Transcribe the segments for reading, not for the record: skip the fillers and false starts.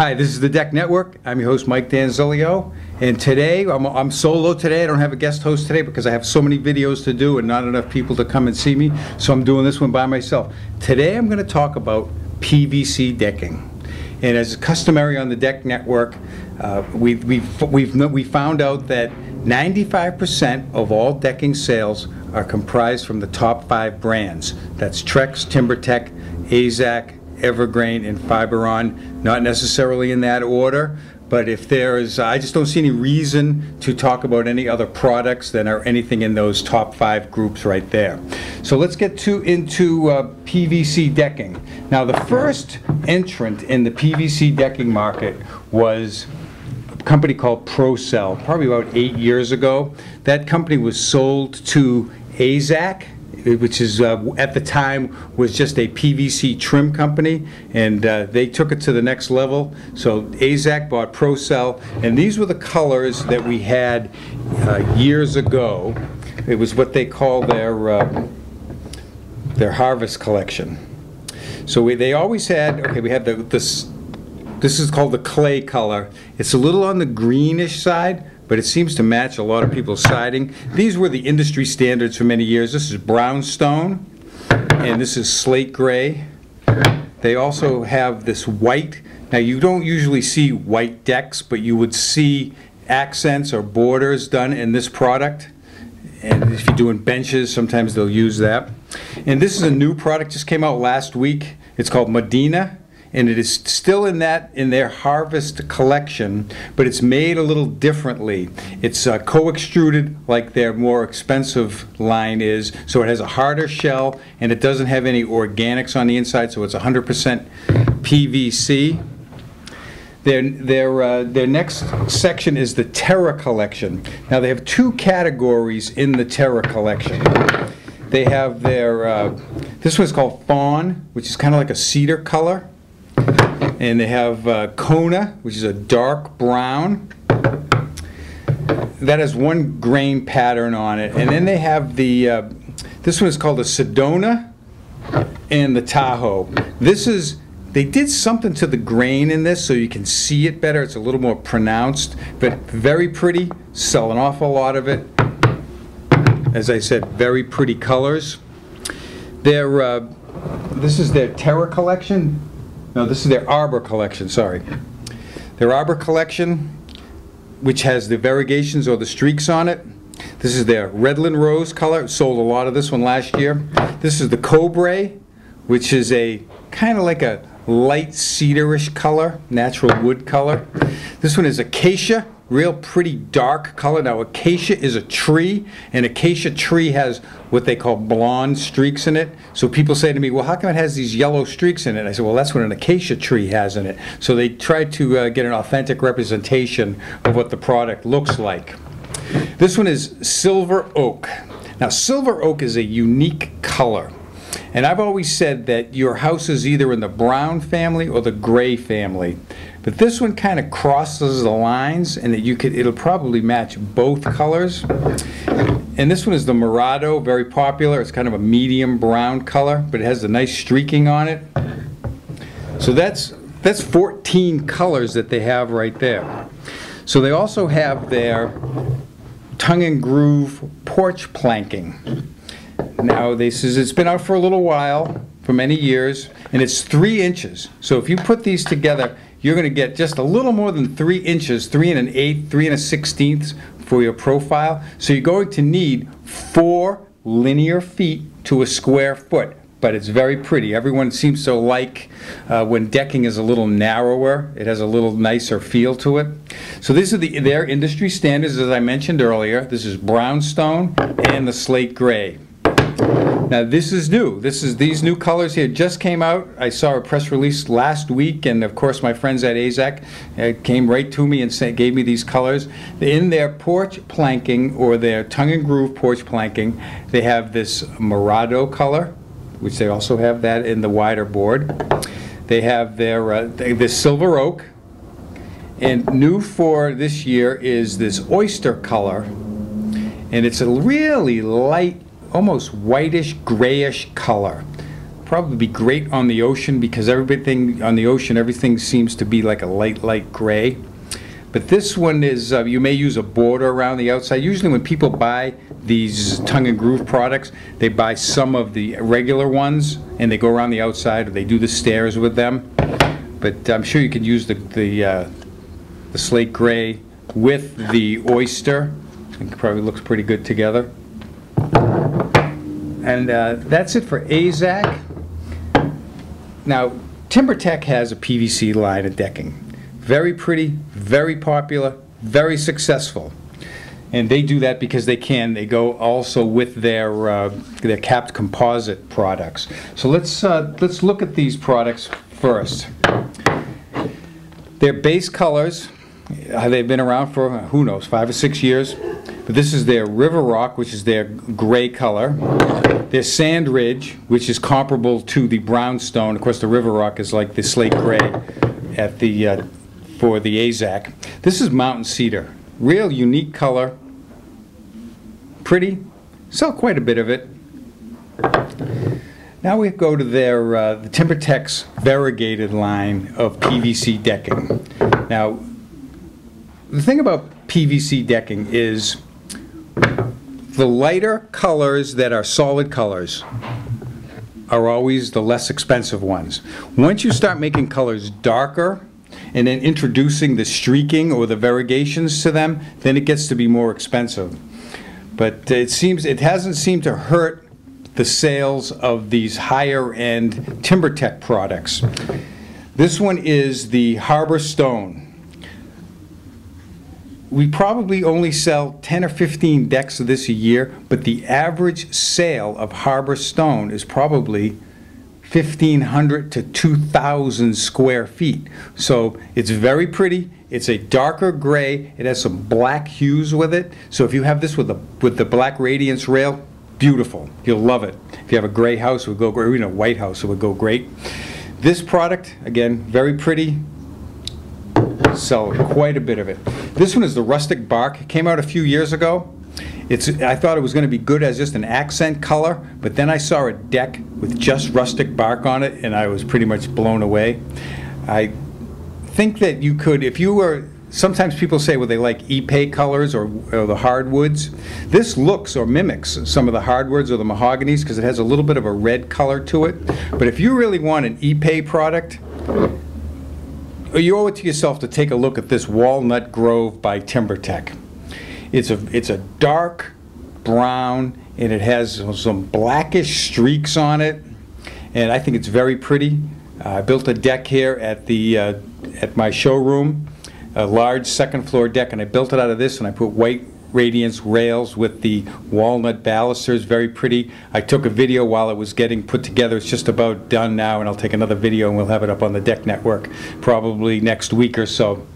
Hi, this is the Deck Network. I'm your host, Mike Danzilio, and today, I'm solo today. I don't have a guest host today because I have so many videos to do and not enough people to come and see me, so I'm doing this one by myself. Today I'm going to talk about PVC decking. And as customary on the Deck Network, we found out that 95% of all decking sales are comprised from the top 5 brands. That's Trex, Timbertech, Azek, Evergreen, and Fiberon. Not necessarily in that order, but if there's, I just don't see any reason to talk about any other products than are anything in those top 5 groups right there. So let's get into PVC decking. Now, the first entrant in the PVC decking market was a company called ProCell, probably about 8 years ago. That company was sold to Azek, which is at the time was just a PVC trim company, and they took it to the next level. So Azek bought ProCell, and these were the colors that we had years ago. It was what they call their harvest collection. So they always had, okay, we have this is called the clay color. It's a little on the greenish side, but it seems to match a lot of people's siding. These were the industry standards for many years. This is Brownstone, and this is Slate gray. They also have this white. Now, you don't usually see white decks, but you would see accents or borders done in this product. And if you're doing benches, sometimes they'll use that. And this is a new product, just came out last week. It's called Medina. And it is still in their harvest collection, but it's made a little differently. It's co-extruded like their more expensive line is, so it has a harder shell, and it doesn't have any organics on the inside, so it's 100% PVC. Their next section is the Terra collection. Now, they have 2 categories in the Terra collection. They have their, this one's called Fawn, which is kind of like a cedar color. And they have Kona, which is a dark brown. That has 1 grain pattern on it. And then they have the, this one is called the Sedona and the Tahoe. They did something to the grain in this so you can see it better. It's a little more pronounced, but very pretty. Sell an awful lot of it. As I said, very pretty colors. This is their Terra collection. No, this is their Arbor collection, sorry. Their Arbor collection, which has the variegations or the streaks on it. This is their Redland rose color. Sold a lot of this one last year. This is the Cobre, which is a kind of like a light cedarish color, natural wood color. This one is Acacia, real pretty dark color. Now, acacia is a tree, and acacia tree has what they call blonde streaks in it. So people say to me, well, how come it has these yellow streaks in it? I said, well, that's what an acacia tree has in it. So they tried to get an authentic representation of what the product looks like. This one is silver oak. Now, silver oak is a unique color. And I've always said that your house is either in the brown family or the gray family. But this one kind of crosses the lines, and that it'll probably match both colors. And this one is the Morado, very popular. It's kind of a medium brown color, but it has a nice streaking on it. So that's 14 colors that they have right there. So they also have their tongue and groove porch planking. Now, it's been out for a little while, for many years, and it's 3 inches. So if you put these together, you're going to get just a little more than 3 inches, 3 1/8, 3 1/16 for your profile. So you're going to need 4 linear feet to a square foot. But it's very pretty. Everyone seems to like when decking is a little narrower. It has a little nicer feel to it. So these are their industry standards, as I mentioned earlier. This is Brownstone and the Slate Gray. Now, this is new. These new colors here just came out. I saw a press release last week, and of course my friends at Azek came right to me and gave me these colors. In their porch planking, or their tongue and groove porch planking, they have this Morado color, which they also have that in the wider board. They have their silver oak, and new for this year is this oyster color, and it's a really light, almost whitish grayish color. probably be great on the ocean because everything on the ocean, everything seems to be like a light gray. But this one is, you may use a border around the outside. Usually when people buy these tongue and groove products, they buy some of the regular ones and they go around the outside, or they do the stairs with them. But I'm sure you could use the slate gray with the oyster. It probably looks pretty good together. And that's it for Azek. Now, Timbertech has a PVC line of decking. Very pretty, very popular, very successful. And they do that because they can. They go also with their capped composite products. So let's look at these products first. Their base colors, they've been around for, who knows, 5 or 6 years. But this is their River Rock, which is their gray color. Their Sand Ridge, which is comparable to the Brownstone. Of course, the River Rock is like the slate gray at the for the Azek. This is Mountain Cedar. Real unique color. Pretty. Sell quite a bit of it. Now we go to their the Timbertech's variegated line of PVC decking. Now, the thing about PVC decking is the lighter colors that are solid colors are always the less expensive ones. Once you start making colors darker and then introducing the streaking or the variegations to them, then it gets to be more expensive. But it hasn't seemed to hurt the sales of these higher end Timbertech products. This one is the Harbor Stone. We probably only sell 10 or 15 decks of this a year, but the average sale of Harbor Stone is probably 1,500 to 2,000 square feet. So it's very pretty. It's a darker gray. It has some black hues with it. So if you have this with the black radiance rail, beautiful. You'll love it. If you have a gray house, it would go great. Or even a white house, it would go great. This product, again, very pretty. Sell quite a bit of it. This one is the Rustic Bark. It came out a few years ago. I thought it was going to be good as just an accent color, but then I saw a deck with just Rustic Bark on it, and I was pretty much blown away. I think that you could, if you were, sometimes people say, well, they like Ipe colors or the hardwoods. This looks or mimics some of the hardwoods or the mahoganies because it has a little bit of a red color to it. But if you really want an Ipe product, you owe it to yourself to take a look at this Walnut Grove by Timbertech. It's a dark brown, and it has some blackish streaks on it, and I think it's very pretty. I built a deck here at my showroom, a large second floor deck, and I built it out of this, and I put white radiance rails with the walnut balusters. Very pretty. I took a video while it was getting put together. It's just about done now, and I'll take another video and we'll have it up on the Deck Network probably next week or so.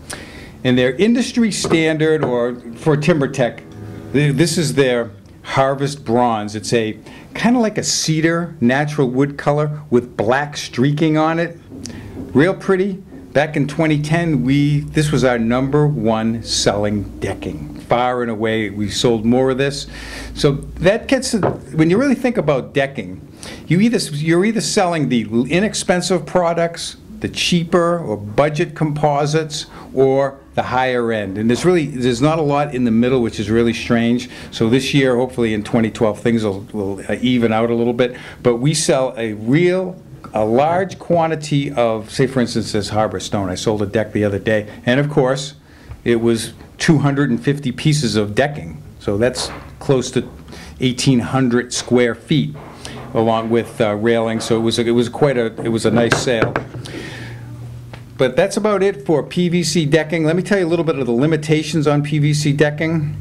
And their industry standard, or for Timbertech, this is their Harvest Bronze. It's a kind of like a cedar natural wood color with black streaking on it. Real pretty. Back in 2010, this was our #1 selling decking. Far and away, we sold more of this. So that gets to, when you really think about decking, you're either selling the inexpensive products, the cheaper or budget composites, or the higher end. And there's not a lot in the middle, which is really strange. So this year, hopefully in 2012, things will even out a little bit. But we sell a large quantity of, say for instance, this Harbor Stone. I sold a deck the other day, and of course, it was 250 pieces of decking. So that's close to 1,800 square feet, along with railing. So it was a nice sale. But that's about it for PVC decking. Let me tell you a little bit of the limitations on PVC decking.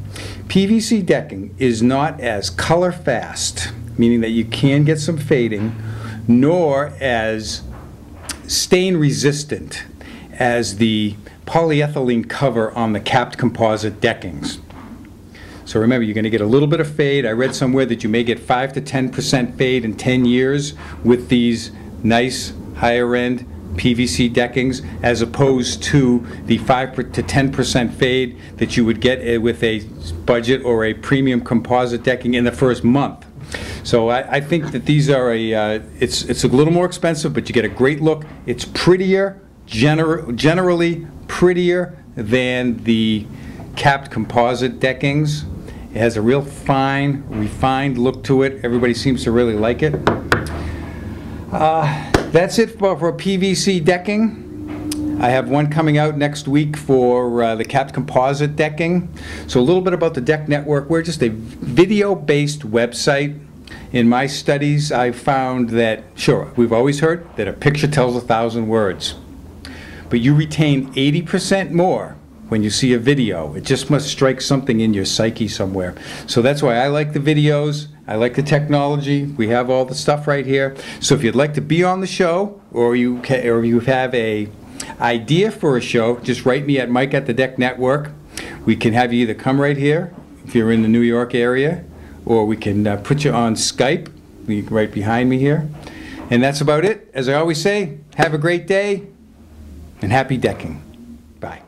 PVC decking is not as color fast, meaning that you can get some fading, nor as stain resistant as the polyethylene cover on the capped composite deckings. So remember, you're going to get a little bit of fade. I read somewhere that you may get 5 to 10% fade in 10 years with these nice higher end PVC deckings, as opposed to the 5 to 10% fade that you would get with a budget or a premium composite decking in the first month. So I think that these are it's a little more expensive, but you get a great look. It's prettier, generally prettier than the capped composite deckings. It has a real fine, refined look to it. Everybody seems to really like it. That's it for PVC decking. I have one coming out next week for the capped composite decking. So a little bit about the Deck Network. We're just a video-based website. In my studies, I found that, sure, we've always heard that a picture tells 1,000 words. But you retain 80% more when you see a video. It just must strike something in your psyche somewhere. So that's why I like the videos. I like the technology. We have all the stuff right here. So if you'd like to be on the show, or you have a idea for a show, just write me at Mike at the Deck Network. We can have you either come right here if you're in the New York area, or we can put you on Skype right behind me here. And that's about it. As I always say, have a great day and happy decking. Bye.